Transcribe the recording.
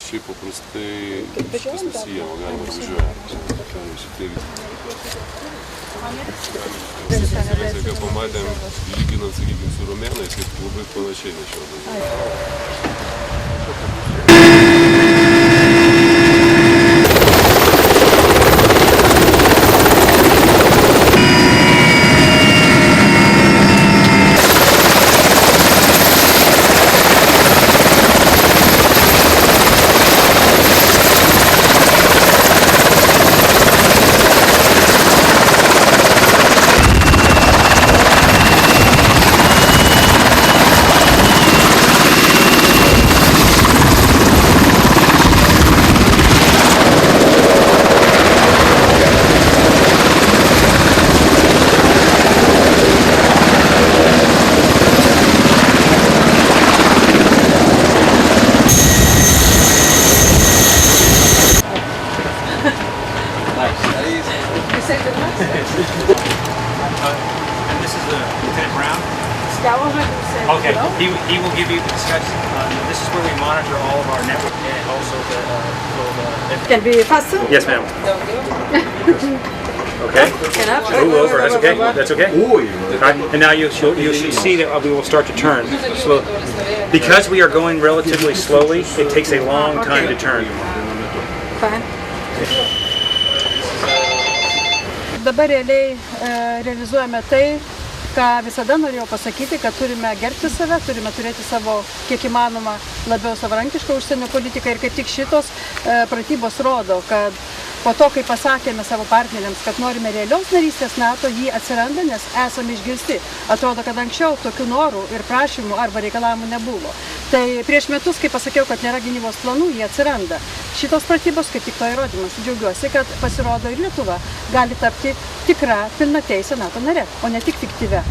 šiaip paprastai viskas nesijama, galima ir važiuoja. Ką pamatėm, lyginant, sakykime, su romėnais, kaip labai panašiai nešiodami. And this is Lieutenant Brown? Okay, he will give you the discussion. This is where we monitor all of our network and also Can we fasten? Yes, ma'am. Okay. Move over. That's okay. That's okay. Right. And now you'll see that we will start to turn slowly. Because we are going relatively slowly, it takes a long time to turn. Fine. Dabar realiai realizuojame tai, ką visada norėjau pasakyti, kad turime gerbti save, turime turėti savo kiek įmanoma labiau savarankišką užsienio politiką ir kaip tik šitos pratybos rodo, kad po to, kai pasakėme savo partneriams, kad norime realios narystės NATO, jį atsiranda, nes esame išgirsti. Atrodo, kad anksčiau tokių norų ir prašymų arba reikalavimų nebuvo. Tai prieš metus, kai pasakiau, kad nėra gynybos planų, jie atsiranda. Šitos pratybos kaip tik to įrodymas. Džiaugiuosi, kad pasirodo ir Lietuva gali tapti tikra pilnateisė NATO nare, o ne tik fiktyvia.